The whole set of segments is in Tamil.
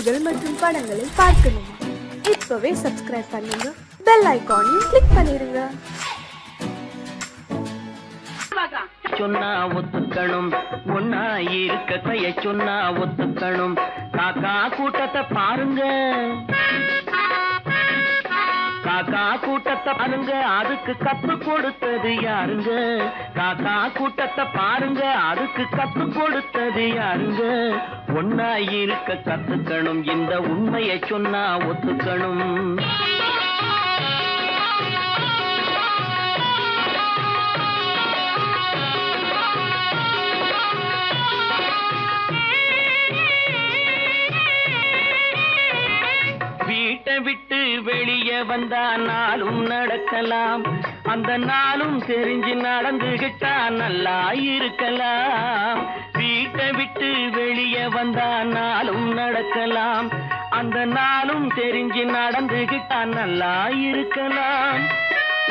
செய்திகள் மற்றும் படங்களை பார்க்கணுமா? இப்பவே சப்ஸ்கிரைப் பண்ணுங்க, பெல் ஐகானையும் கிளிக் பண்ணிருங்க. சொன்னா ஒத்துக்கணும், ஒன்னா இருக்க கைய சொன்னா ஒத்துக்கணும். காக்கா கூட்டத்தை பாருங்க, காக்கா கூட்டத்தை பாருங்க, அதுக்கு கத்து கொடுத்தது யாருங்க? காக்கா கூட்டத்தை பாருங்க, அதுக்கு கத்து கொடுத்தது யாருங்க? ஒன்னா இருக்க கத்துக்கணும், இந்த உண்மையை சொன்னா ஒத்துக்கணும். வீட்டை விட்டு வெளியே வந்தா நாளும் நடக்கலாம், அந்த நாளும் தெரிஞ்சு நடந்துகிட்டா நல்லா இருக்கலாம். வீட்டை விட்டு வெளியே வந்தா நாளும் நடக்கலாம், அந்த நாளும் தெரிஞ்சு நடந்துகிட்டா நல்லா இருக்கலாம்.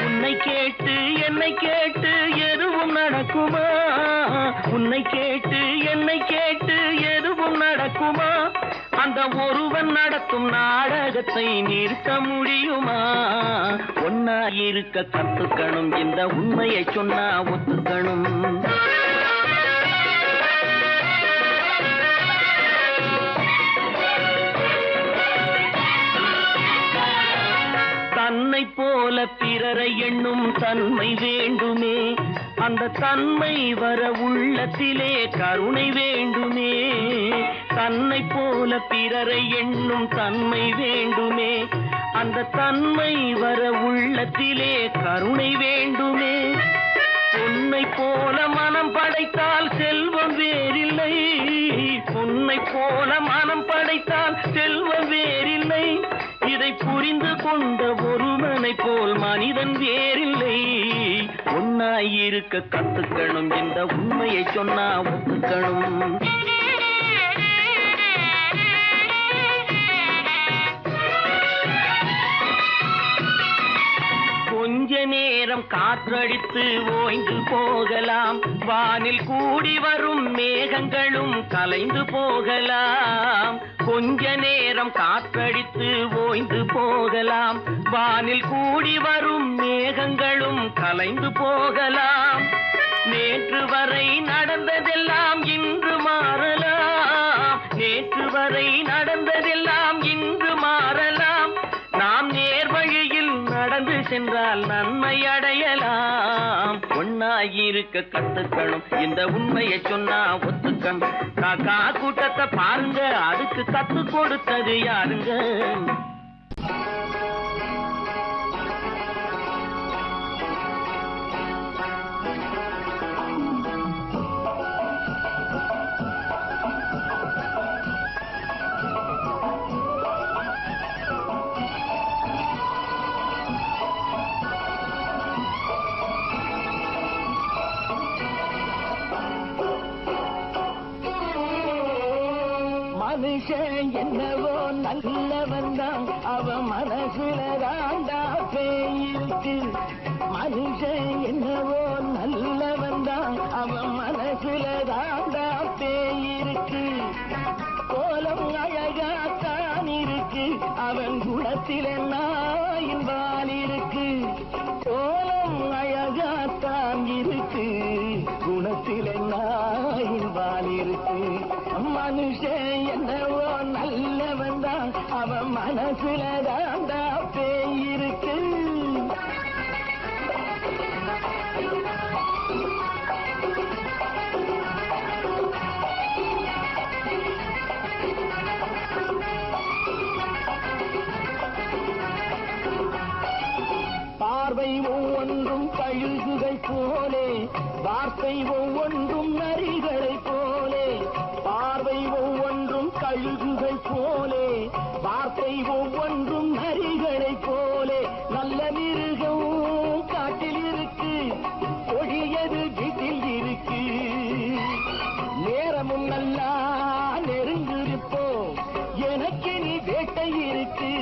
உன்னை கேட்டு என்னை கேட்டு எதுவும் நடக்குமா? உன்னை கேட்டு என்னை கேட்டு எதுவும் நடக்குமா? அந்த ஒருவன் நடத்தும் நாடகத்தை நிறுத்த முடியுமா? ஒன்னா இருக்க கத்துக்கணும், இந்த உண்மையை சொன்னா ஒத்துக்கணும். தன்னை போல பிறரை எண்ணும் தன்மை வேண்டுமே, அந்த தன்மை வர உள்ளத்திலே கருணை வேண்டுமே. தன்னை போல பிறரை எண்ணும் தன்மை வேண்டுமே, அந்த தன்மை வர உள்ளத்திலே கருணை வேண்டுமே. பொன்னை போல மனம் படைத்தால் செல்வம் வேறில்லை, பொன்னை போல மனம் படைத்தால் செல்வம் வேறில்லை. இதை புரிந்து கொண்ட ஒருவனை போல் மனிதன் வேறில்லை. ஒன்னாயிருக்க கத்துக்கணும், இந்த உண்மையை சொன்னா ஒத்துக்கணும். கொஞ்ச நேரம் காற்றடித்து ஓய்ந்து போகலாம், வானில் கூடி வரும் மேகங்களும் கலைந்து போகலாம். கொஞ்ச நேரம் காற்றடித்து ஓய்ந்து போகலாம், வானில் கூடி வரும் மேகங்களும் கலைந்து போகலாம். நேற்று வரை நடந்ததெல்லாம் இன்று மாறலாம், நேற்று வரை நடந்ததெல்லாம் இன்று மாறலாம். நாம் நேர்வழியில் நடந்து சென்றால் நன்மை அடையலாம். ஒன்னாயிருக்க கத்துக்கணும், இந்த உண்மையை சொன்னா ஒத்துக்கணும். காக்கா கூட்டத்தை பாருங்க, அதுக்கு கத்து கொடுத்தது யாருங்க? மனுஷன் என்னவோ நல்லவன் தான், அவன் மனசுல தாண்டா பேயிருக்கு. மனுஷன் என்னவோ நல்லவன் தான், அவன் மனசுல தாண்டா பேயிருக்கு. கோலம் அழகாத்தான் இருக்கு, அவன் குணத்தில நாயின் வால் இருக்கு. கோலம் அழகாத்தான் இருக்கு, குணத்தில நாயின் வால் இருக்கு. மனுஷன் என்னவோ நல்லவன் தான், அவன் மனசுல தாண்டா பேயிருக்கு. பார்வை ஒவ்வொன்றும் கழுகுகள் போலே, வார்த்தை ஒவ்வொன்றும் நரிகளை போலே. பார்வை ஒவ்வொன்றும் கழுகுகள் போலே, வார்த்தை ஒவ்வொன்றும் நரிகளை போலே. நல்ல மிருகம் காட்டில் இருக்கு, கொடியது வீட்டில் இருக்கு. நேரமும் நல்லா நெருங்கிருப்போம், எனக்கு நீ வேட்டை இருக்கு.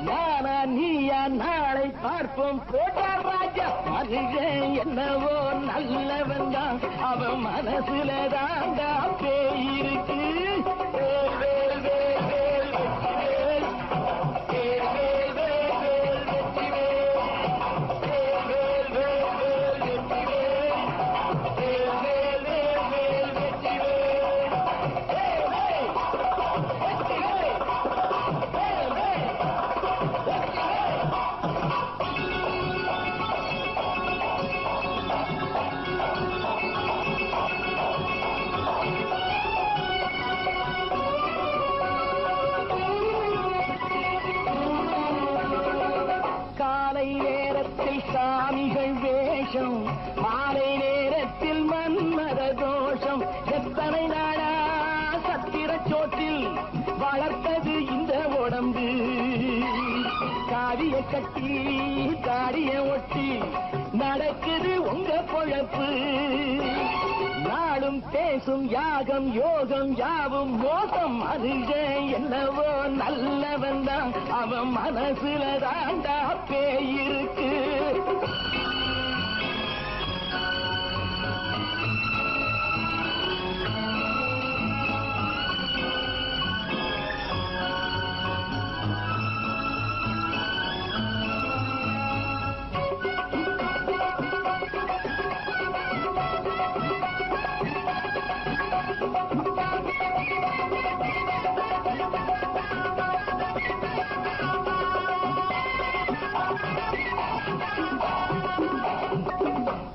நானா நீயா நாளை பார்ப்போம், போட்டார் ராஜா. மனுஷன் என்னவோ நல்லவன் தான், அவன் மனசுல தாண்டா பேயிருக்கு. சாமிகள் வேஷம் மாலை நேரத்தில் மன்மத தோஷம் எத்தனை நாடா சத்திர சோற்றில் வளர்த்தது இந்த உடம்பு காவிய கட்டி தாடிய ஒட்டி நடக்குது உங்க பொழப்பு நாடும் பேசும் யாகம் யோகம் யாவும் மோசம் மனுஷன் என்னவோ நல்லவன் தான் அவன் மனசுல தாண்டா பேயிருக்கு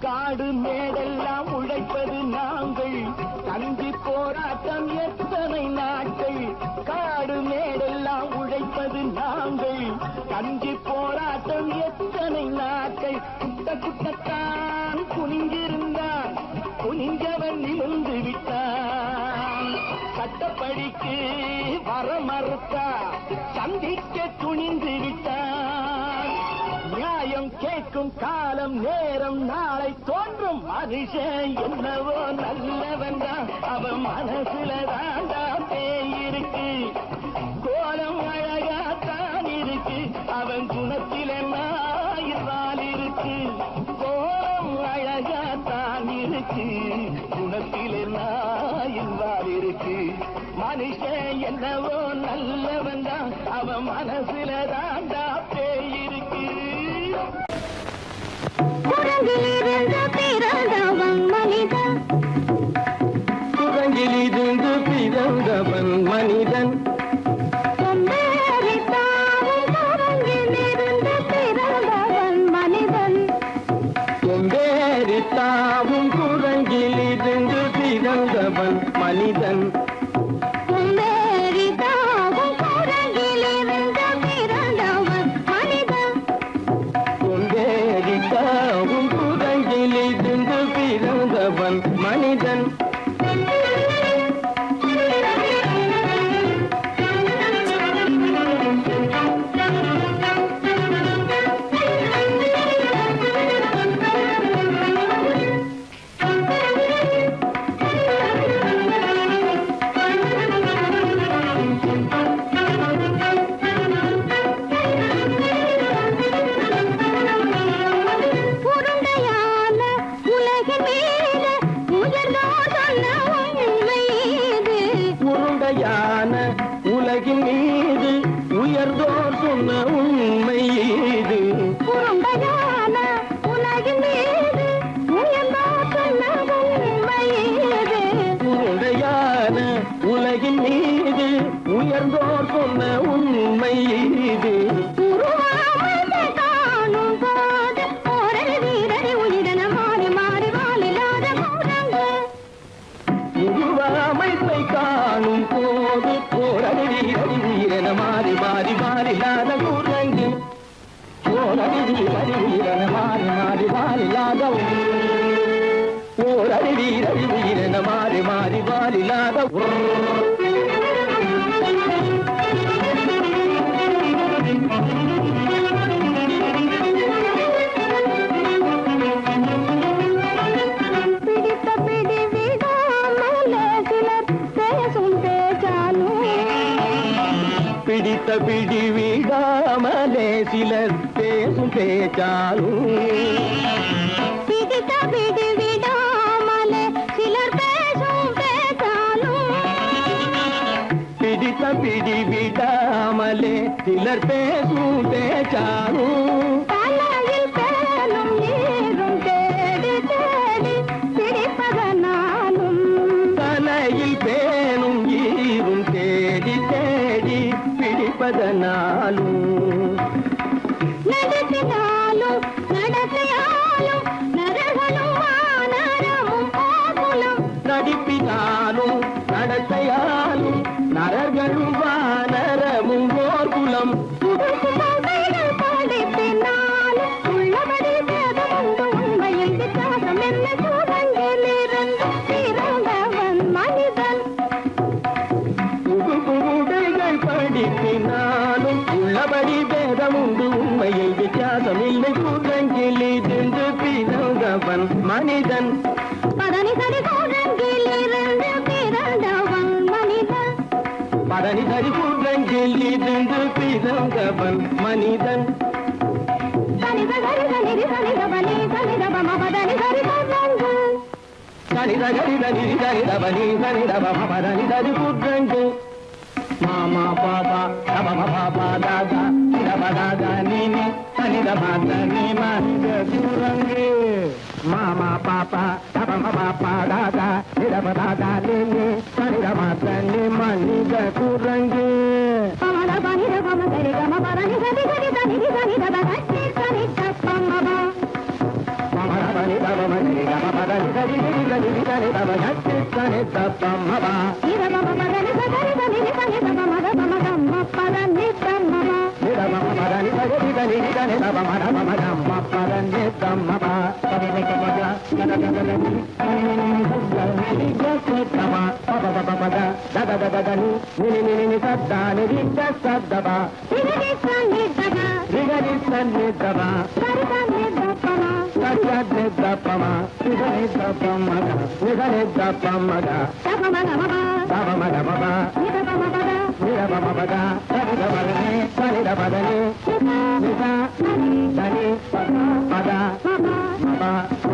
காடு மேடெல்லாம் உழைப்பது நாங்கள் கஞ்சி போராட்டம் எத்தனை நாட்கள் காடு மேடெல்லாம் உழைப்பது நாங்கள் கஞ்சி போராட்டம் எத்தனை நாட்கள் குட்ட குட்டத்தான் குனிஞ்சிருந்தான் குனிஞ்சவன் நிமிர்ந்து விட்டான் சட்டப்படிக்கு வர மறுத்தா சந்திக்க துணிந்து விட்டான் நியாயம் கேட்கும் காலம் நேரம் நாளை தோன்றும் மனுஷன் என்னவோ நல்லவன் தான் அவன் மனசுல தாண்டா பேயிருக்கு கோலம் அழகாத்தான் இருக்கு அவன் குணத்தில நாயிரால் இருக்கு கோலம் அழகாத்தான் இருக்கு குணத்தில நாயிரால் இருக்கு மனுஷன் என்னவோ நல்லவன் தான் அவன் மனசுல தாண்டா பேயிருக்கு குரங்கிலிருந்து பிறந்தவன் மனிதன் குரங்கிலிருந்து பிறந்தவன் மனிதன் கொம்பேறித்தாவும் குரங்கிலிருந்து பிறந்தவன் மனிதன் கொம்பேறித்தாவும் குரங்கிலிருந்து பிறந்தவன் மனிதன் கொம்பேறித்தாவும் குரங்கிலிருந்து பிறந்தவன் மனிதன் கொம்பேறித்தாவும் குரங்கிலிருந்து பிறந்தவன் மனிதன் உருண்டையான உலகின் மீது உயர்ந்தோர் சொன்ன உண்மை இது உருண்டையான உலகின் மீது உயர்ந்தோர் சொன்ன உண்மை இது உருண்டையான உலகின் மீது உயர்ந்தோர் சொன்ன உண்மை இது உருண்டையான உலகின் மீது உயர்ந்தோர் சொன்ன உண்மை இது உருவாமையை காணும் போது ஒரு வீரரை உயிரென மாறி மாறி வாழில்லாத குரங்கு உருவமைப்பை காணும் போது போரடி வீரன மாறி மாறி மாறிலாத குரங்கு போரடி வீரன மாறி மாறி மாறிலாத போரடி வீரன மாறி மாறி மாறிலாத பிடித்த பிடி விடாமலே சிலர் பேசும் பேச்சாலும் பிடித்த பிடி விடாமலே சிலர் பேசும் பேச்சாலும் பிடித்த பிடி விடாமலே சிலர் பேசும் பேச்சாலும் பிடித்த பிடி விடாமலே சிலர் பேசும் பேச்சாலும் தலையில் பேனும் நீரும் தேடி தேடி பிடிப்பதனாலும் தலையில் பேணும் ஈரும் தேடி தேடி பிடிப்பதனாலும் நடத்தினாலும் நடத்தையாலும் நரகனும் வானரமும் போகுலும் நடிப்பினாலும் நடத்தையாலும் நரர்களும் வானரமும் ஓர் குலம் புதுசு பாதைகள் படிப்பினாலும் உள்ளபடி பின்னாலும் உள்ளபடி பேதம் உண்டு உண்மையில் வித்தியாசம் இல்லை கூட்டங்கிலிருந்து பிறந்தவன் மனிதன் பதனி சரி கூட்டங்கிலிருந்து பிறந்தவன் மனிதன் பதனி சரி கூட்டங்கிலிருந்து பிறந்தவன் மனிதன் சனித சரி சனிதி சனிதபனி சனிதபம பதனி சரி கூட்டங்கு சனித சரித நிதி சரிதபனி சனிதபம பதனி சரி கூட்டங்கு மாமா பாபா தபம பாபா தாதா தப தாதா நீனி சனித பாதா நீ மனித குரங்கு மாமா பாப்பா தபம பாப்பா தாதா தப தாதா நீனி சனித பாதா நீ மனித குரங்கு பமத பனித பம சரி கம பதனி சரி சரி சனிதி சனிதப சரி சரி தப்பமப பமத பனி தபம சரி கம பதனி சரி சரி சனிதி சனிதப சரி சரி தப்பமப இதபம பதனி சரி சனிதி சனிதப மத பம கம்ம பதனி தம்மப நிதமம பதனி சரி சரி சனிதப மத பம கம்ம பதனி தம்மப பதனி கமக நதததனி நினி ஜசதம பபபபபத ததததனி நினி சத்தானி ஜசதப திகதி சனிதப ரிகதி சன்னிதப சரி சனிதபம சத்யத்னி தப்பம நிதனி தப்பமக நிதனி தப்பமக தபம கமப தபம கமப நிதபம பத நிதபமபத சனிதபதனி சனிதபதனி நித தனி பத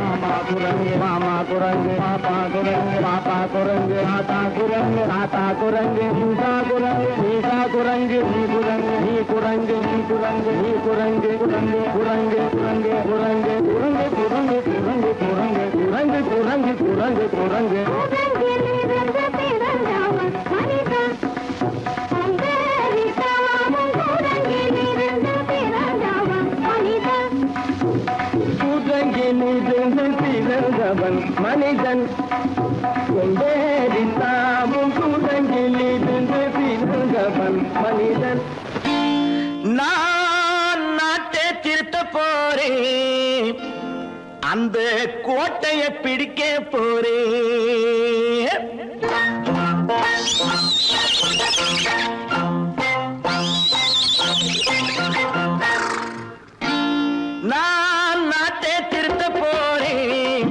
மாமா குரங்கு மாமா குரங்கு பாப்பா குரங்கு பாப்பா குரங்கு ஆத்தா குரங்கு ஆத்தா குரங்கு நீசா குரங்கு நீசா குரங்கு நீ குரங்கு நீ குரங்கு நீ குரங்கு நீ குரங்கு குரங்கு குரங்கு குரங்கு குரங்கு குரங்கு குரங்கு குரங்கு குரங்கு குரங்கு குரங்கு குரங்கு குரங்கு கூட்டங்கிலிருந்து பிறந்தவன் மனிதன் கூட்டங்கிலிருந்து பிறந்தவன் மனிதன் கூட்டங்கிலிருந்து பிறந்தவன் மனிதன் கொண்டேறித்தாவும் கூட்டங்கிலிருந்து பிறந்தவன் மனிதன் நான் நாட்டை திருத்த போறேன் அந்த கோட்டையை பிடிக்க போறேன் நான் நாட்டை திருத்த போறேன்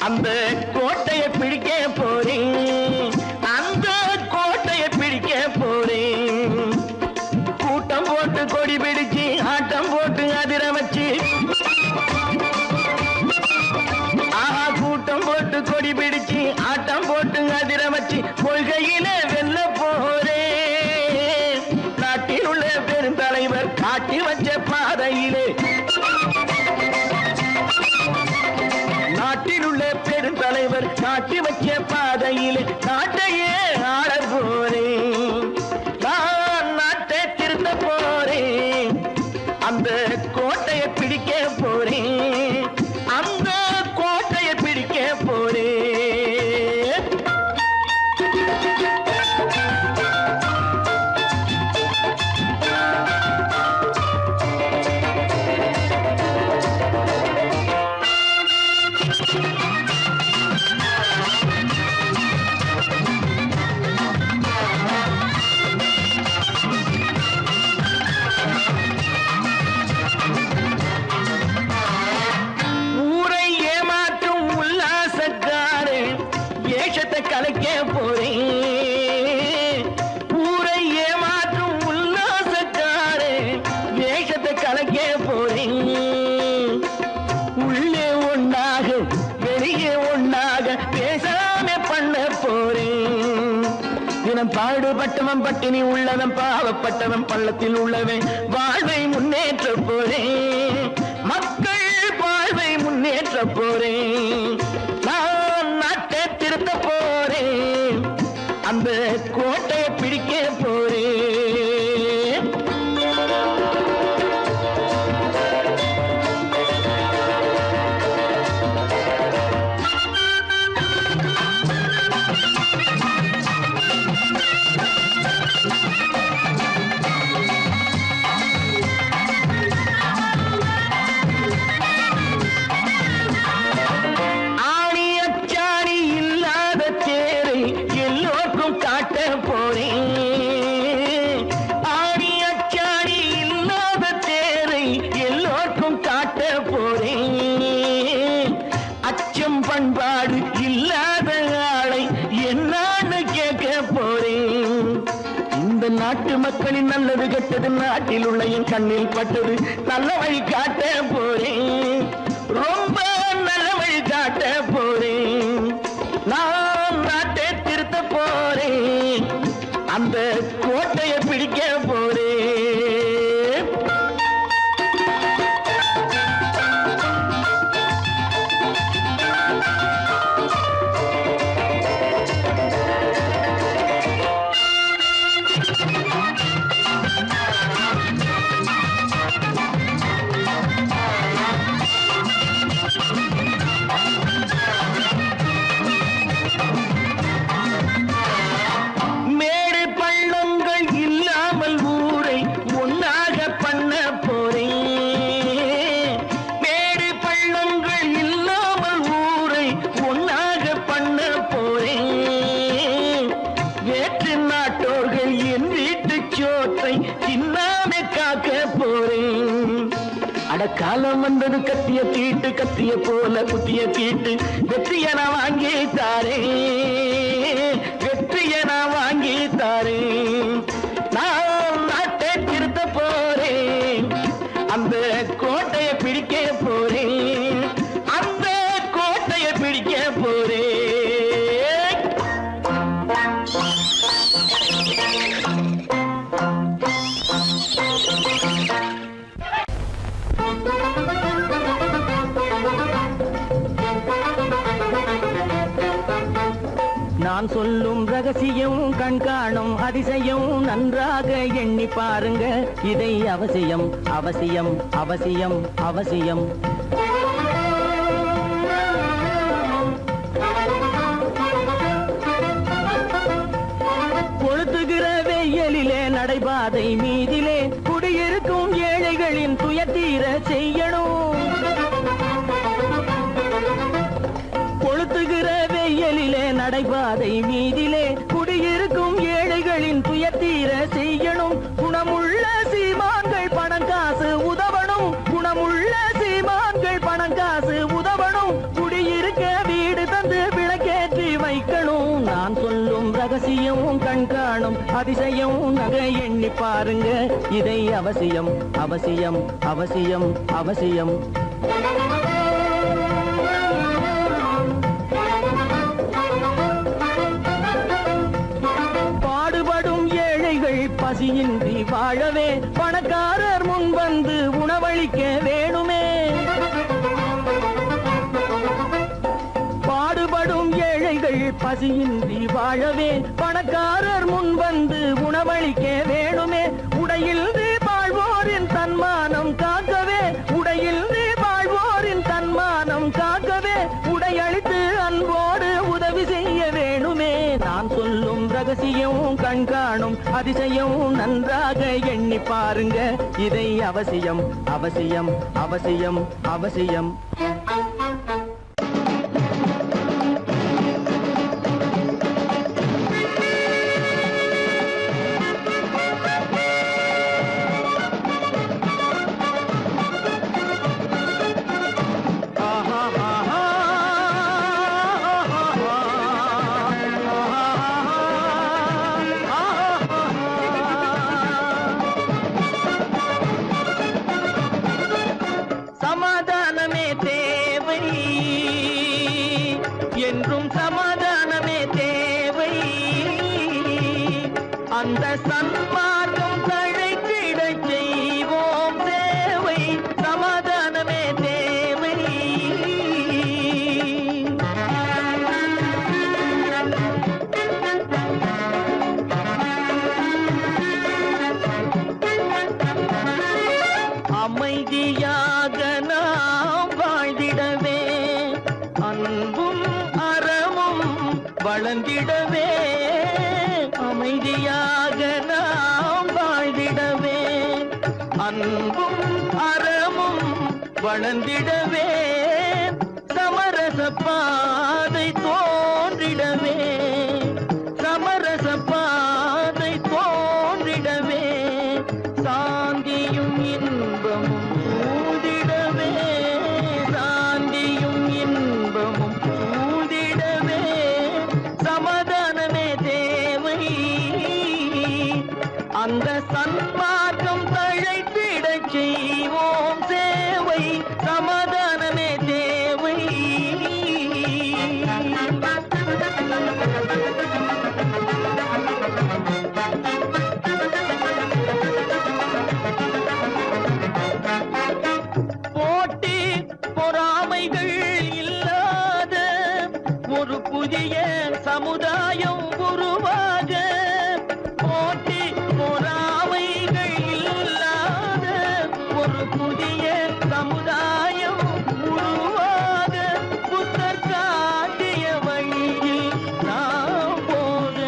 அந்த கோட்டையை பிடிக்க போறேன் அந்த கோட்டையை பிடிக்க போறேன் கூட்டம் போட்டு கொடி பிடிச்சு ஆட்டம் போட்டு அதிர வச்சு ஆஹா கூட்டம் போட்டு கொடி பிடிச்சு ஆட்டம் போட்டு அதிர வச்சு கொள்கையில வெல்ல போறேன் நாட்டில் உள்ள பெருந்தலைவர் காட்டி வச்ச பாதையிலே நாட்டில் உள்ள பெருந்தலைவர் காட்டி வச்ச பாதையிலே நாட்டையே ஆள போறேன் நான் நாட்டை திருத்த போறேன் அந்த கோட்டையை பிடிக்க போறேன் அந்த கோட்டையை பிடிக்க போறேன் ஊரை ஏமாற்றும் உல்லாசக்காரே ஏஷத்தை கலைக்க போறேன் ஊரை ஏமாற்றும் உல்லாசக்காரே வேஷத்தை கலைக்க போறேன் உள்ளே ஒண்ணாக வெளியே ஒண்ணாக பேசாம பண்ண போறேன் தினம் பாடுபட்டவன் பட்டினி உள்ளவன் பாவப்பட்டவன் பள்ளத்தில் உள்ளவன் வாழ்வை முன்னேற்ற போறேன் மக்கள் வாழ்வை முன்னேற்ற போறேன் நான் நாட்டை திருத்த போறேன் அந்த கோட்டையை பிடிக்க போறேன் ஆணி அச்சாணி இல்லாத தேரை எல்லோருக்கும் காட்ட போறேன் நாட்டு மக்களின் நல்லது கெட்டது நாட்டில் உள்ள என் கண்ணில் பட்டது நல்ல வழி காட்ட போறேன் ரொம்ப நல்ல வழி காட்ட போறேன் நான் நாட்டை திருத்த போறேன் அந்த கோட்டையை பிடிக்க போறேன் காலம் வந்தது கத்திய தீட்டு கத்திய போல குத்திய தீட்டு வெற்றிய நான் வாங்கி தாரேன் வெற்றிய நான் வாங்கி தாரேன் நான் நாட்டை திருத்த போறேன் அந்த கோட்டையை பிடிக்க போறேன் அந்த கோட்டையை பிடிக்க போறேன் நான் சொல்லும் ரகசியம் கண்காணும் அதிசயம் நன்றாக எண்ணி பாருங்க இதை அவசியம் அவசியம் அவசியம் அவசியம் கொளுத்துகிற வெயிலிலே நடைபாதை மீதிலே குடியிருக்கும் ஏழைகளின் துயத்தீர செய்யணும் கொளுத்துகிற வெயிலிலே நடைபாதை மீதிலே குடியிருக்கும் ஏழைகளின் துயத்தீர செய்யணும் குணமுள்ள சீமான்கள் பணம் காசு உதவணும் குணமுள்ள சீமான்கள் பணம் காசு உதவணும் குடியிருக்க வீடு தந்து விளக்கேற்றி வைக்கணும் நான் சொல்லும் ரகசியம் கண்காணும் அதிசயம் நகை எண்ணி பாருங்க இதை அவசியம் அவசியம் அவசியம் அவசியம் பசியின்றி வாழவே பணக்காரர் முன் வந்து உணவளிக்க வேணுமே பாடுபடும் ஏழைகள் பசியின்றி வாழவே பணக்காரர் முன் வந்து உணவளிக்க வேணுமே உடையில் வாழ்வோரின் தன்மானம் காக்கவே உடையில் வாழ்வோரின் தன்மானம் காக்கவே உடையளித்து அன்போடு உதவி செய்ய வேணுமே நான் சொல்லும் ரகசியம் கண்காணும் அதிசயம் நன்றாக எண்ணி பாருங்க இதை அவசியம் அவசியம் அவசியம் அவசியம் என்றும் சமாதானமே தேவை அந்த சன்மார்க்கம் தழைத்திடச் செய்வோம் தேவை சமாதானமே தேவை அமைதியாக நாம் வாழ்ந்திடவே அன்பும் அறமும் வளர்ந்திடவே அமைதியாக நாம் வாழ்ந்திடவே அன்பும் அறமும் வளர்ந்திடவே சமரச பாதை தோன்றிடவே சமரச பாதை தோன்றிடவே சாந்தியும் இன்பமும் சூழ்ந்திடவே சாந்தியும் இன்பமும் சூழ்ந்திடவே சமாதானமே தேவை அந்த சன்மார்க்கம் தழைத்திடச் செய்வோம் சேவை, சமாதானமே தேவை. போட்டி பொறாமைகள் இல்லாத ஒரு புதிய சமுதாயம் உருவாக, போட்டி பொறாமைகள் இல்லாத ஒரு புதிய சமுதாயம் உருவாக, புத்தர் காட்டிய வழியில் நாம் போக,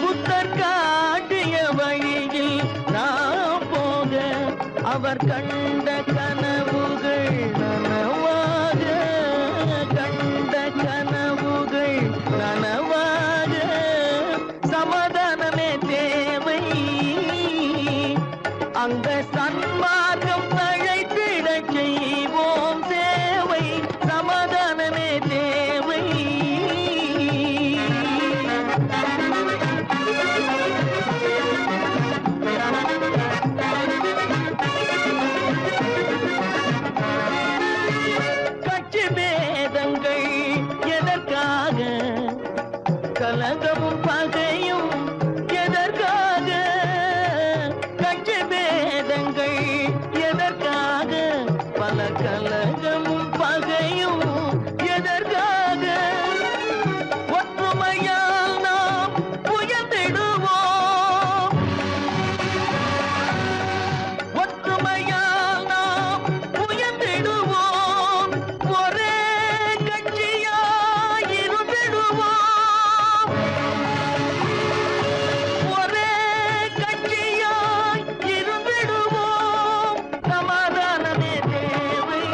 புத்தர் காட்டிய வழியில் நாம் போக, அவர் கண்ட கனவுகள் நனவாக, கண்ட கனவுகள் நனவாக, சமாதானமே தேவை. அங்க சன்மார்க்கம் தழைத்திடச் செய்வோம் சேவை, சமாதானமே தேவை. கட்சி பேதங்கள் எதற்காக, கலகமும் பகையும் எதற்காக, கட்சி பேதங்கள் எதற்காக, பல கலகமும் பகையும் எதற்காக, ஒற்றுமையால் நாம் உயர்ந்திடுவோம், ஒற்றுமையால் நாம் உயர்ந்திடுவோம், ஒரே கட்சியாய் இருந்திடுவோம், ஒரே கட்சியாய் இருந்திடுவோம், சமாதானமே தேவை.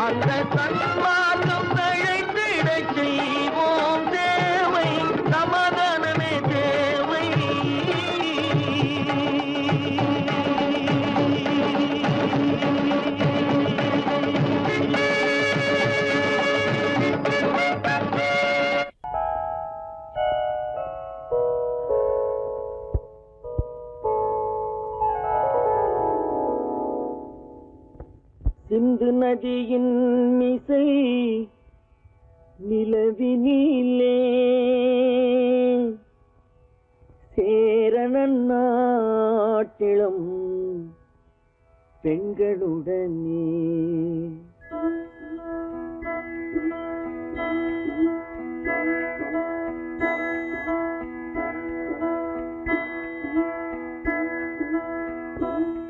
அந்த சன்மார்க்கம் தழைத்திடச் செய்வோம் தேவை, சமாதானமே தேவை. சிந்து நதியின் மிசை நிலவினிலே சேரணன் நாட்டிளம் பெண்களுடனே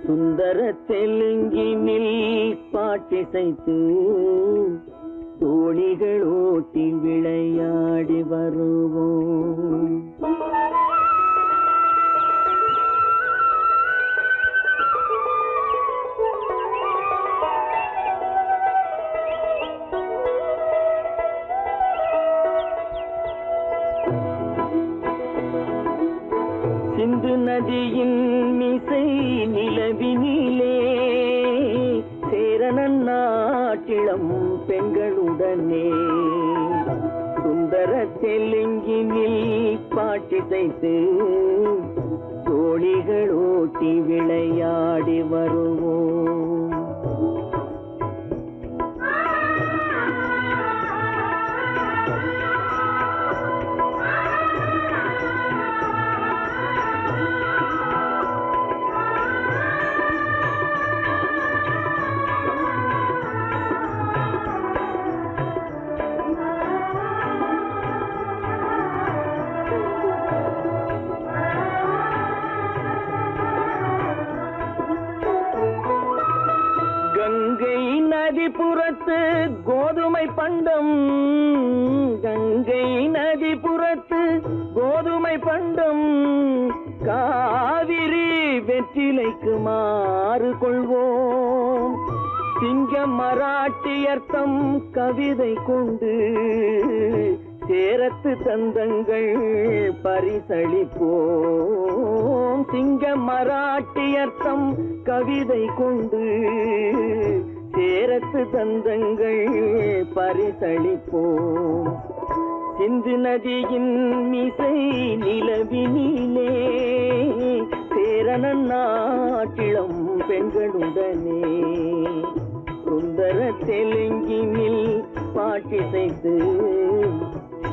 சுந்தர தெலுங்கினில் பாட்டிசைத்து தோணிகள் ஓட்டி விளையாடி வருவோம். சிந்து நதியின் மிசை நிலவினிலே சேரணன் நாட்டிளம் பெண்களுடனே சுந்தர தெலுங்கினில் பாட்டிசைத்து தோணிகள் ஓட்டி விளையாடி வருவோம். கங்கை நதிபுறத்து கோதுமை பண்டம், கங்கை நதிபுறத்து கோதுமை பண்டம், காவிரி வெற்றிலைக்கு மாறு கொள்வோம். சிங்க மராட்டியர்த்தம் கவிதை கொண்டு சேரத்து தந்தங்கள் பரிசளிப்போம். சிங்க மராட்டியர்த்தம் கவிதை கொண்டு சேரத்து தந்தங்கள் பரிசளிப்போம். சிந்து நதியின் மிசை நிலவினிலே சேரண நாட்டிளம் பெண்களுடனே சுந்தர தெலுங்கினில் பாட்டிசைத்து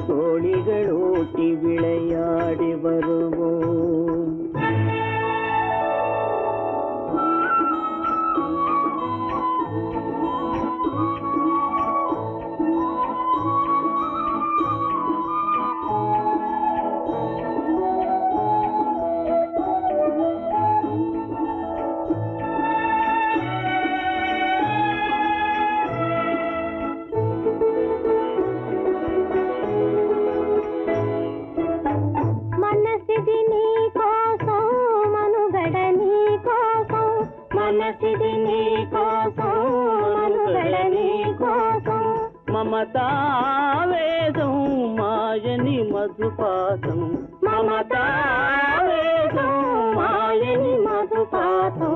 தோழிகள் ஓட்டி விளையாடி வருவோம். మమతావేదం మాయని మధుపాతం మమతావేదం మాయని మధుపాతం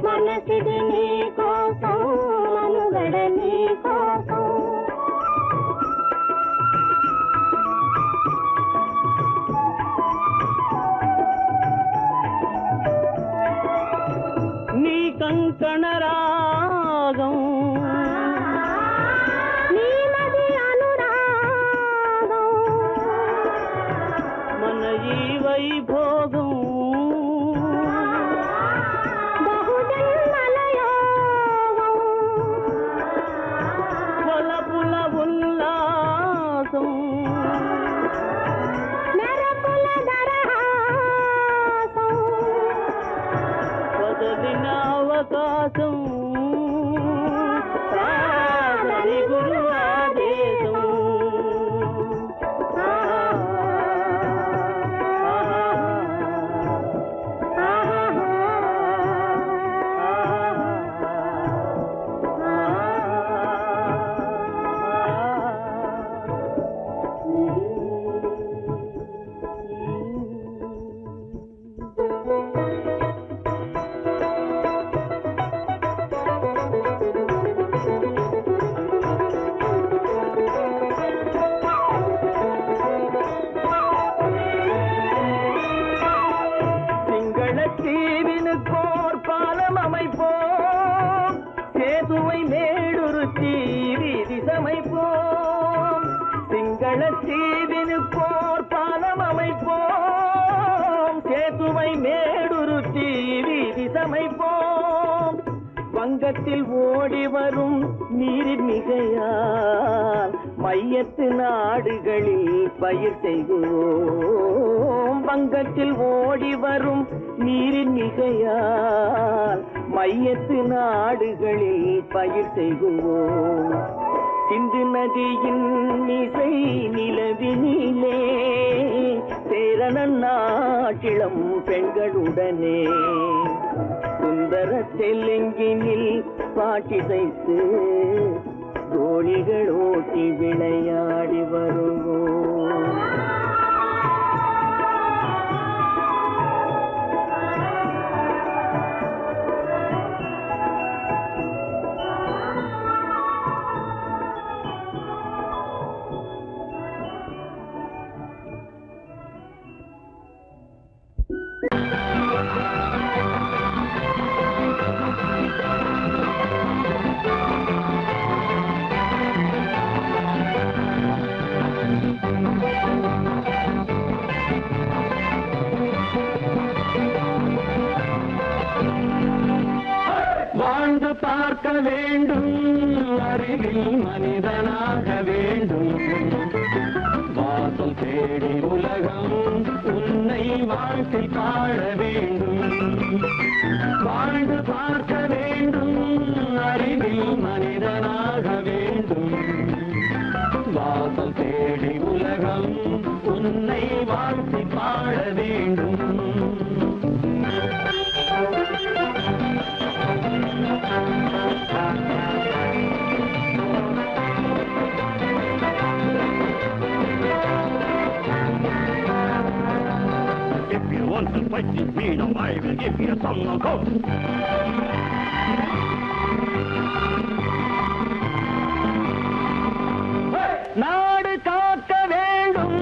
మనసిది నీ కోసం మనుగడ నీ కోసం నీ కంకణ రాగం వైభోగం బహుజన్మలయోగం వలపుల ఉల్లాసం మెరపుల దరహాసం వదలిన అవకాశం సాగని గురు ఆదేశం தீவினுக்கோர் பாலம் அமைப்போம் சேதுவை மேடுருத்தி வீதி சமைப்போம் சிங்கள தீவினுக்கோர் பாலம் அமைப்போம் சேதுவை மேடுருத்தி வீதி சமைப்போம் வங்கத்தில் ஓடி வரும் நீரின் மிகையால் மையத்து நாடுகளில் பயிர் செய்வோம் வங்கத்தில் ஓடி வரும் நீரின் மிகையால் மையத்து நாடுகளில் பயிர் செய்வோம் சிந்து நதியின் இசை நிலவினிலே சேரண நாட்டிளம் பெண்களுடனே சுந்தர தெலுங்கினில் பாட்டிசைத்து தோழிகள் ஓட்டி விளையாடி வருவோம். வாழ்ந்து பார்க்க வேண்டும் அறிவில் மனிதனாக வேண்டும் வாசல் தேடி உலகம் உன்னை வாழ்க்கை பாட வேண்டும் வாழ்ந்து பார்க்க வேண்டும் அறிவில் மனிதனாக வேண்டும் வாசல் தேடி உலகம் உன்னை வாழ்க்கை பாட வேண்டும் If you want to fight with me, now I will give you a song of hope. நாடு காக்க வேண்டும்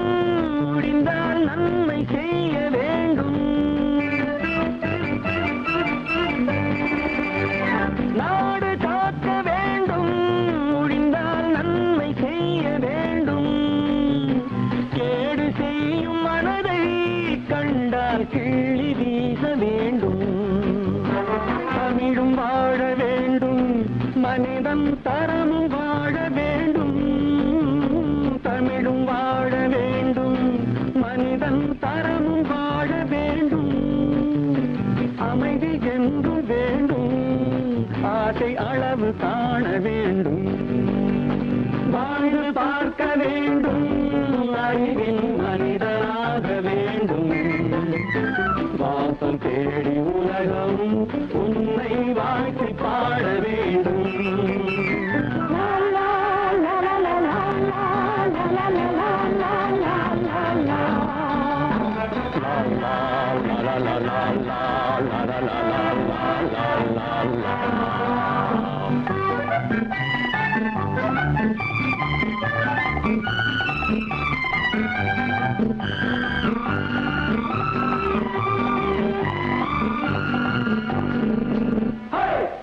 செய்ய வேண்டும். நாடு காக்க வேண்டும், முடிந்தால் நன்மை செய்ய வேண்டும். கேடு செய்யும் மனதை கண்டால் கிள்ளி வீச வேண்டும். தமிழும் வாழ வேண்டும், மனிதன் தரமும் வாழ வேண்டும். தமிழும் வாழ வேண்டும், மனிதன் தரமும் வாழ வேண்டும். அமைதி என்று வேண்டும், ஆசை அளவு காண வேண்டும். வாழ்ந்து பார்க்க வேண்டும், அறிவின் மனிதனாக வேண்டும். வாசம் தேடி உலகம் உன்னை வாழ்த்தி பாட வேண்டும்.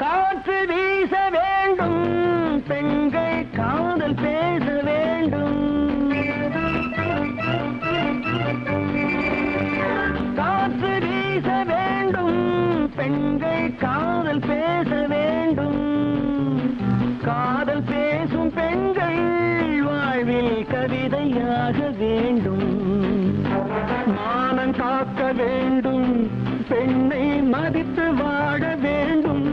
காற்று வீச வேண்டும், பெண்கள் காதல் பேச வேண்டும். காற்று வீச வேண்டும், பெண்கள் காதல் பேச வேண்டும். காதல் பேசும் பெண்கள் வாழ்வில் கவிதையாக வேண்டும். மானம் காக்க வேண்டும், பெண்ணை மதித்து வாழ வேண்டும்.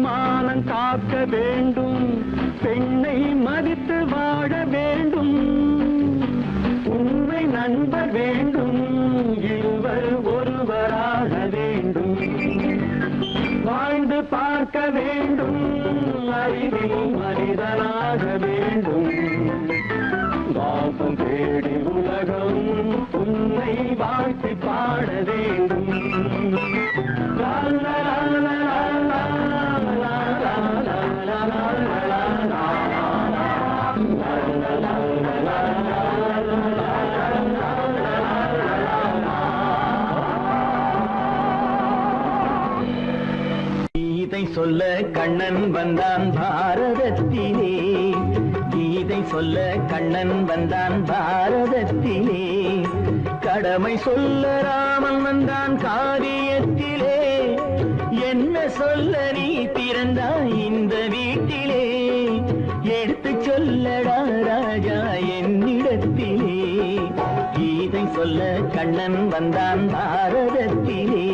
மானம் காக்க வேண்டும், பெண்ணை மதித்து வாழ வேண்டும். உண்மை நண்பர் வேண்டும், இருவர் ஒருவராக வேண்டும். வாழ்ந்து பார்க்க வேண்டும், அறிவில் மனிதனாக வேண்டும். வாசம் தேடி உலகம் உன்னை வாழ்த்தி பாட வேண்டும். லா லா லா லா லா லா லா லா லா லா. கீதை சொல்ல கண்ணன் வந்தான் பாரதத்திலே. கீதை சொல்ல கண்ணன் வந்தான் பாரதத்திலே. கடமை சொல்ல ராமன் வந்தான் காரியத்திலே. என்ன சொல்ல நீ பிறந்தாய் இந்த வீட்டிலே. எடுத்து சொல்லடா ராஜா என்னிடத்திலே. கீதை சொல்ல கண்ணன் வந்தான் பாரதத்திலே.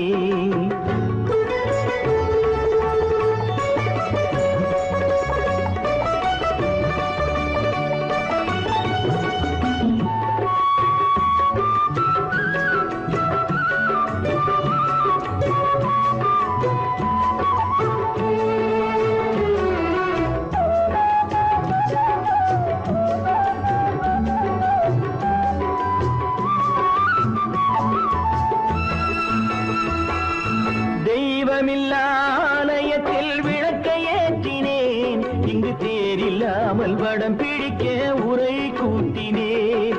ஆலயத்தில் விளக்கை ஏற்றினேன். இங்கு தேரில்லாமல் வடம் பிடிக்க உரை கூட்டினேன்.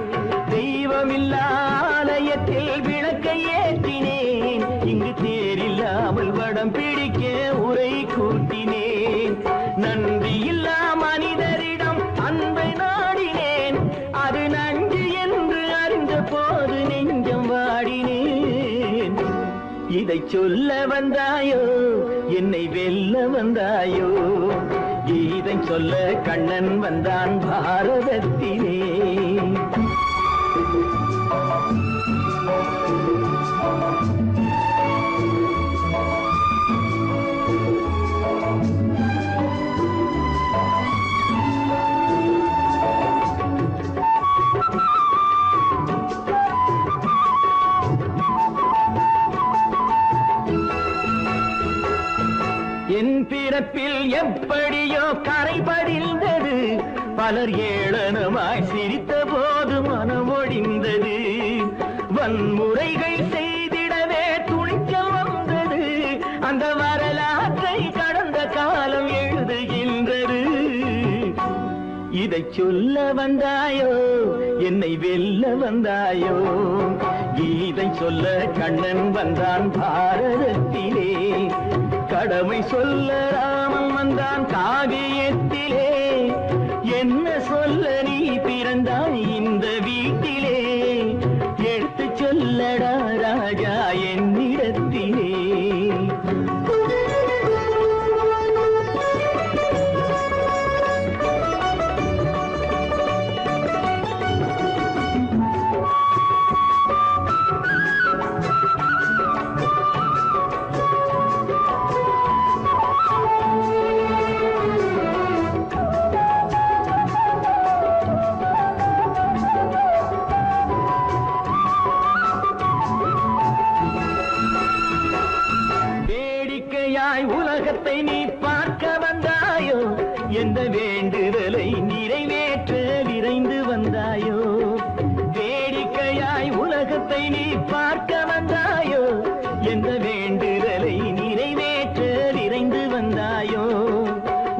தெய்வமில்லா ஆலயத்தில் விளக்கை ஏற்றினேன். இங்கு தேரில்லாமல் வடம் பிடிக்க உரை கூட்டினேன். நன்றியில்லா மனிதரிடம் அன்பை நாடினேன். அது நன்றி என்று அறிந்த போது நெஞ்சம் வாடினேன். இதை சொல்ல வந்தாயோ, என்னை வெல்ல வந்தாயோ. கீதை சொல்ல கண்ணன் வந்தான் பாரதத்திலே. என் பிறப்பில் எப்படியோ கரை படிந்தது. பலர் ஏளனமாய் சிரித்த போது மனம் ஒடிந்தது. வன்முறைகள் செய்திடவே துணிச்சல் வந்தது. அந்த வரலாற்றை கடந்த காலம் எழுதுகின்றது. இதை சொல்ல வந்தாயோ, என்னை வெல்ல வந்தாயோ கீதை சொல்ல கண்ணன் வந்தான் பாரதத்திலே கடமை சொல்ல ராமன் வந்தான் காவியத்திலே என்ன சொல்ல நீ பிறந்தாய் இந்த வீட்டிலே எடுத்து சொல்லடா ராஜா என்னிடத்திலே உலகத்தை நீ பார்க்க வந்தாயோ எந்த வேண்டுதலை நிறைவேற்ற விரைந்து வந்தாயோ வேடிக்கையாய் உலகத்தை நீ பார்க்க வந்தாயோ எந்த வேண்டுதலை நிறைவேற்ற விரைந்து வந்தாயோ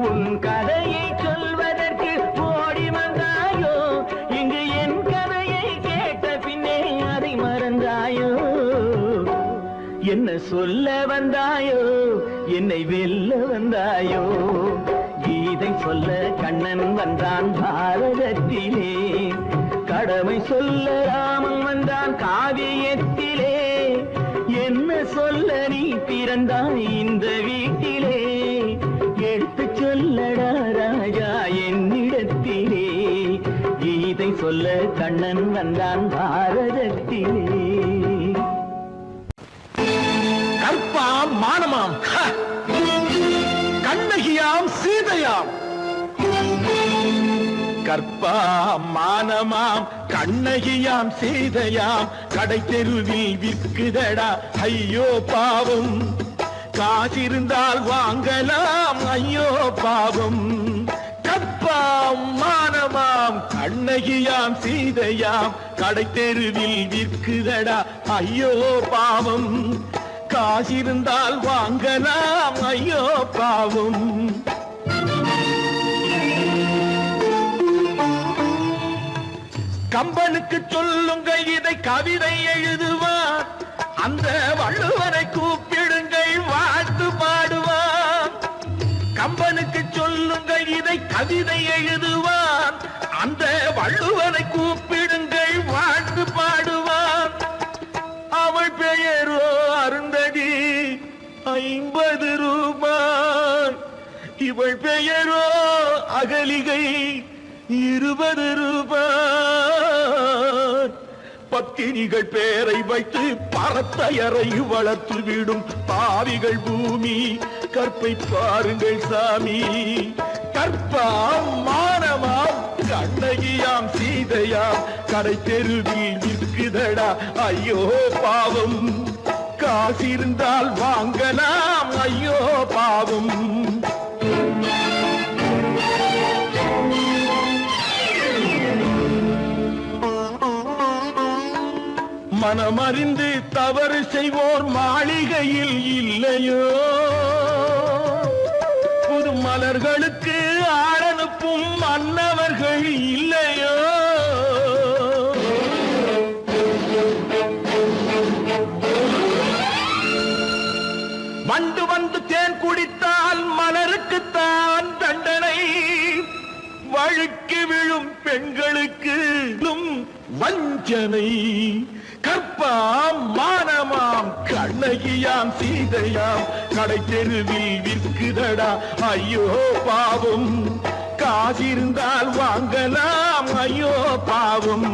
உன் கதையை சொல்வதற்கு ஓடி வந்தாயோ இங்கு என் கதையை கேட்ட பின்னே அதை மறந்தாயோ என்ன சொல்ல வந்தாயோ என்னை வெல்ல வந்தாயோ கீதை சொல்ல கண்ணன் வந்தான் பாரதத்திலே கடமை சொல்ல ராமன் வந்தான் காவியத்திலே என்ன சொல்ல நீ பிறந்தாய் இந்த வீட்டிலே எடுத்து சொல்லடா ராஜா என்னிடத்திலே கீதை சொல்ல கண்ணன் வந்தான் பாரதத்திலே கற்பாம் மானமாம் கண்ணகியாம் சீதையாம் கற்பாம் மானமாம் கண்ணகியாம் சீதையாம் கடை தெருவில் விற்குதடா ஐயோ பாவம் காசிருந்தால் வாங்கலாம் ஐயோ பாவம் கற்பாம் மானமாம் கண்ணகியாம் சீதையாம் கடை தெருவில் விற்குதடா ஐயோ பாவம் காசிருந்தால் வாங்கலாம் ஐயோ பாவம் கம்பனுக்கு சொல்லுங்கள் இதை கவிதை எழுதுவார் அந்த வள்ளுவரை கூப்பிடுங்கள் வாழ்த்து பாடுவார் கம்பனுக்கு சொல்லுங்கள் இதை கவிதை எழுதுவார் அந்த வள்ளுவரை கூப்பிடுங்கள் வாழ்த்து பாடுவார் அவள் பெயரோ அருந்ததி 50 ரூபாய் இவள் பெயரோ அகலிகை 20 ரூபாய் பத்தினிகள் பேரை வைத்து பரத்தையறை வளர்த்து விடும் பாவிகள் பூமி கற்பை பாருங்கள் சாமி கற்பாம் மானமாம் கண்ணகியாம் சீதையாம் கடை தெருவில் விற்குதடா ஐயோ பாவம் காசிருந்தால் வாங்கலாம் ஐயோ பாவம் மனமறிந்து தவறு செய்வோர் மாளிகையில் இல்லையோ புது மலர்களுக்கு ஆளனுப்பும் மன்னவர்கள் இல்லையோ வண்டு வந்து தேன் குடித்தால் மலருக்குத்தான் தண்டனை வழுக்கி விழும் பெண்களுக்கு வஞ்சனை கற்பாம் மானமாம் கண்ணகியாம் சீதையாம் கடை தெருவில் விற்குதடா ஐயோ பாவம் காசிருந்தால் வாங்கலாம் ஐயோ பாவம்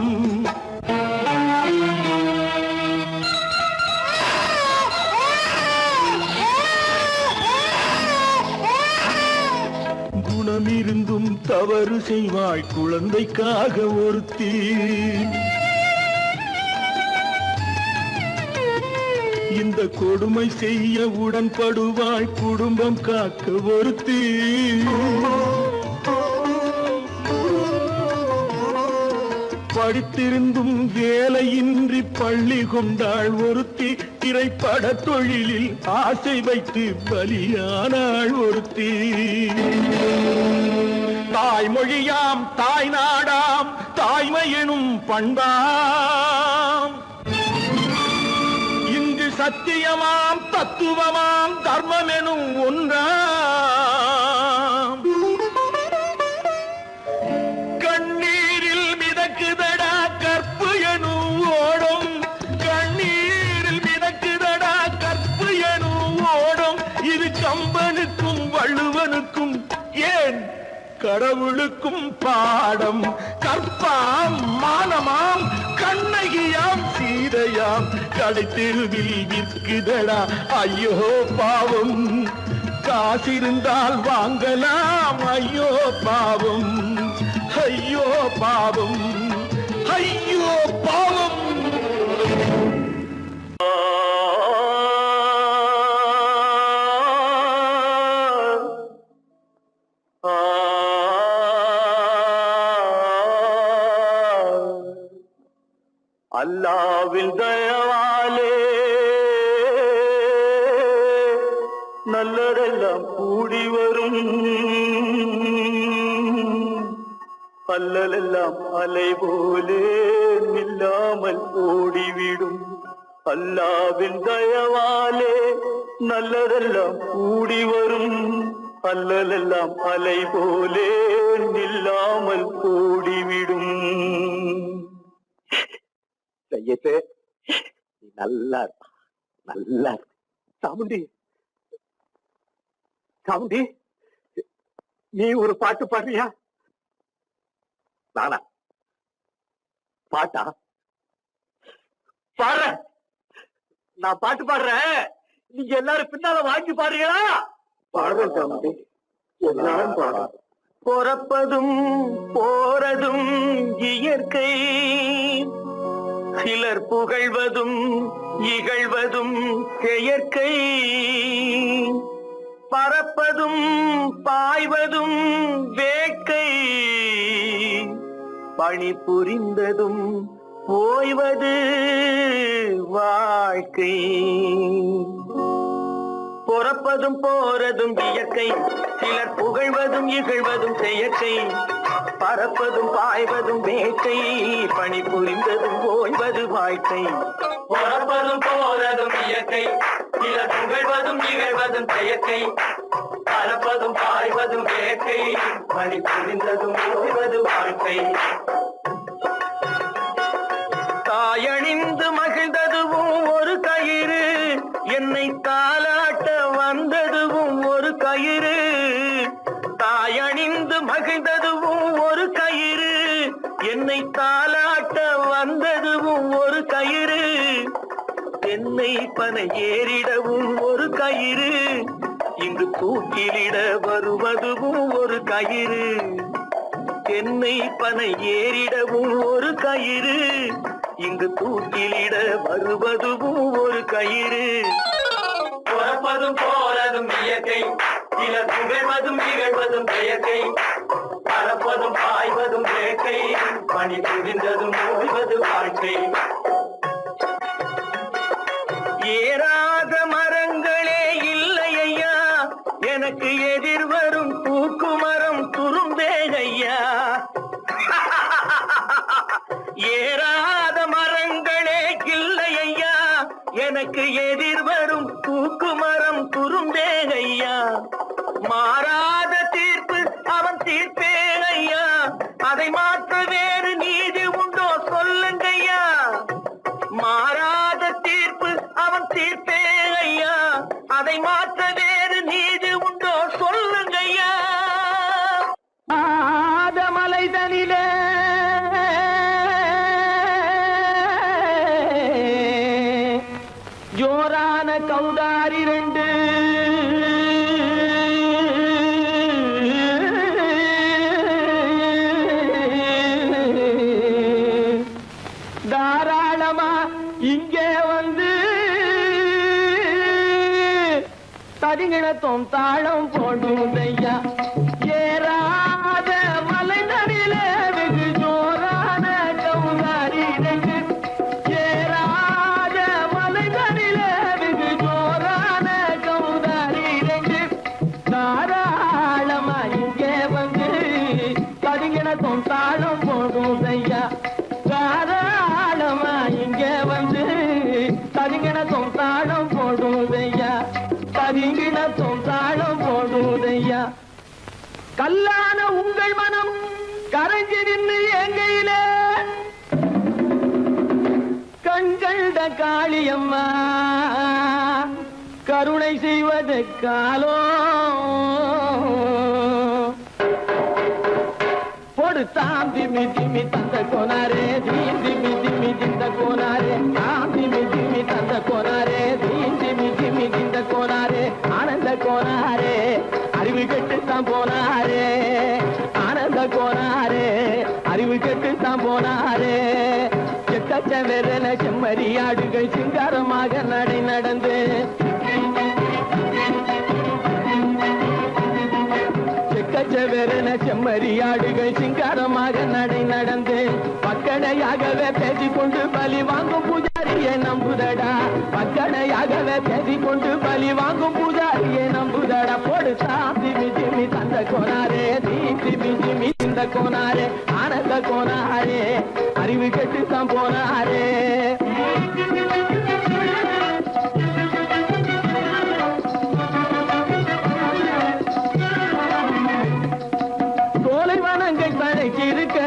குணமிருந்தும் தவறு செய்வாய் குழந்தைக்காக ஒருத்தி இந்த கொடுமை செய்ய உடன்படுவாய் குடும்பம் காக்க ஒருத்தி படித்திருந்தும் வேலையின்றி பள்ளி கொண்டாள் ஒருத்தி திரைப்பட தொழிலில் ஆசை வைத்து பலியானாள் ஒருத்தி தாய்மொழியாம் தாய் நாடாம் தாய்மையெனும் பண்பாம் இங்கு சத்தியமாம் தத்துவமாம் தர்மமெனும் ஒன்றாம் கண்ணீரில் மிதக்குதடா கற்பு எனும் ஓடும் கண்ணீரில் மிதக்குதடா கற்பு எனும் ஓடும் இது கம்பனுக்கும் வள்ளுவனுக்கும் ஏன் கடவுளுக்கும் பாடம் கற்பாம் மானமாம் கண்ணகியாம் சீதையாம் கடைத்தெருவில் விற்குதடா ஐயோ பாவம் காசிருந்தால் வாங்கலாம் ஐயோ பாவம் ஐயோ பாவம் ஐயோ பாவம் அல்லாவின் தயவாலே நல்லதெல்லாம் கூடி வரும் அல்லலெல்லாம் அலை போலே நில்லாமல் ஓடிவிடும் அல்லாவின் தயவாலே நல்லதெல்லாம் கூடி வரும் அல்லலெல்லாம் அலை போலே நில்லாமல் ஓடிவிடும். செய்யத்தே நீ நல்லா நல்லா சாமுண்டி சாமுண்டி நீ ஒரு பாட்டு பாடுறியா? நானா பாட்டா பாடுற? நான் பாட்டு பாடுறேன், நீங்க எல்லாரும் பின்னால வாங்கி பாடுறீங்களா? பாடுறேன் சாமுண்டி, எல்லாரும் பாடுற. பிறப்பதும் போறதும் இயற்கை, சிலர் புகழ்வதும் இகழ்வதும் செயற்கை, பறப்பதும் பாய்வதும் வேட்கை, பணி புரிந்ததும் ஓய்வது வாழ்க்கை. பிறப்பதும் போறதும் இயற்கை, சிலர் புகழ்வதும் இகழ்வதும் செயற்கை, பறப்பதும் பாய்வதும் வேட்கை, பணி புரிந்ததும் ஓய்வது வாழ்க்கை. பிறப்பதும் போறதும் இயற்கை, சிலர் புகழ்வதும் இகழ்வதும் செயற்கை, பறப்பதும் பாய்வதும் வேட்கை, பணி புரிந்ததும் ஓய்வது வாழ்க்கை. தாயணிந்து மகிழ்ந்ததுவும் ஒரு கயிறு, என்னை தாலாட்ட வந்ததுவும் ஒரு கயிறு. தாயணிந்து மகிழ்ந்ததுவும் ஒரு கயிறு, என்னை தாலாட்ட வந்ததுவும் ஒரு கயிறு. என்னை பனை ஏறிடவும் ஒரு கயிறு, இங்கு தூக்கிலிட வருவதுவும் ஒரு கயிறு. என்னை பனை ஏறிடவும் ஒரு கயிறு, இங்கு தூக்கிலிட வருவதுவும் ஒரு கயிறு. பிறப்பதும் போறதும் இயற்கை, சிலர் புகழ்வதும் இகழ்வதும் செயற்கை, பறப்பதும் பாய்வதும் வேட்கை, பணி புரிந்ததும் ஓய்வது வாழ்க்கை. ஏறாத மரங்களே இல்லை ஐயா, எனக்கு எதிர் வரும் பூக்குமரம் துரும்பே ஐயா. ஏறாத மரங்களே இல்லை ஐயா, எனக்கு எதிர் வரும் பூக்குமரம் துரும்பே ஐயா. மாறாத தீர்ப்பு அவன் தீர்ப்பே ஐயா, அதை மாற்ற வேறு நீதி உண்டோ சொல்லுங்கய்யா. மாறாத தீர்ப்பு அவன் தீர்ப்பே ஐயா, அதை மாற்ற வேறு நீதி உண்டோ சொல்லுங்கய்யா. ஆதமலைதனிலே ஜோரான கௌதாரி ரெண்டு, தாராளமா இங்கே வந்து தடிங்கிணத்தும் தாளம் போடுதையா. ஏறாத மலைதனிலே வெகு ஜோரான கௌதாரி ரெண்டு, ஏறாத மலைதனிலே வெகு ஜோரான கௌதாரி ரெண்டு, தாராளமா இங்கே வந்து நின்று எங்கையில கண்கண்ட காளியம்மா கருணை செய்வது காலோ பொடுத்தாம் திமி திமி தந்த கோனாரே தீம் திமி திமி திந்த கோனாரே தாம் திமி திமி தந்த கோனாரே தீம் திமி திமி திந்த கோனாரே ஆனந்த கோனாரே அறிவு கெட்டுத்தான் போனாரே ஆனந்த கோனாரே அறிவு கெட்டுத்தான் போனாரே செக்கச்சவென செம்மறியாடுகள் சிங்காரமாக நடை நடந்து செக்கச்சவென செம்மறியாடுகள் சிங்காரமாக நடை நடந்து பக்கடையாகவே பேசிக்கொண்டு பலி வாங்கும் பூஜாரியை நம்புதடா பக்கடையாகவே பேசிக்கொண்டு பலி வாங்கும் பூஜாரியை நம்புதடா போடு திமி திமி தந்த கோனாரே திமி திமி இந்த கோனாரே ஆனந்த கோனாரே அறிவு கெட்டுத்தான் போனாரே சோலைவனங்கள் தழைச்சிருக்க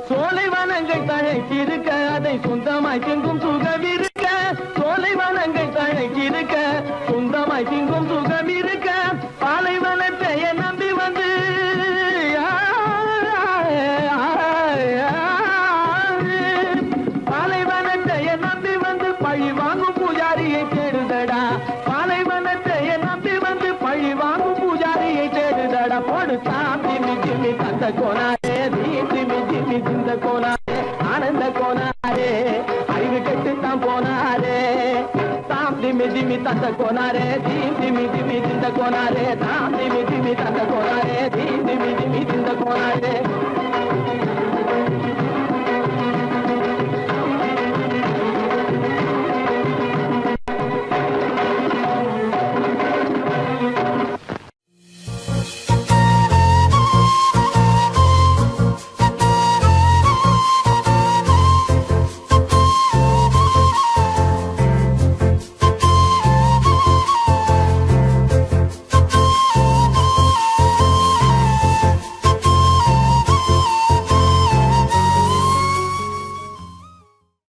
சோலைவனங்கள் தழைச்சிருக்க அதை சொந்தமாய் திங்கும் சுகம் இருக்க சோலைவனங்கள் தழைச்சிருக்க சொந்தமாய் திங்கும் சுகம் இருக்க பாலைவனத்தை நம்பி வந்து பாலைவனத்தை நம்பி வந்து பழி வாங்கும் பூஜாரியை தேடுதடா பாலைவனத்தை நம்பி வந்து பழி வாங்கும் பூஜாரியை தேடுதடா போடு திமி திமி தந்த கோனாரே திமி திமி திந்த கோனாரே ஆனந்த கோனாரே அறிவு கெட்டுத்தான் போனாரே தாம் திமி திமி தந்த கோனாரே திமி திமி திந்த கோனாரே தாம் திமி திமி தந்த கோனாரே திமி திமி திந்த கோனாரே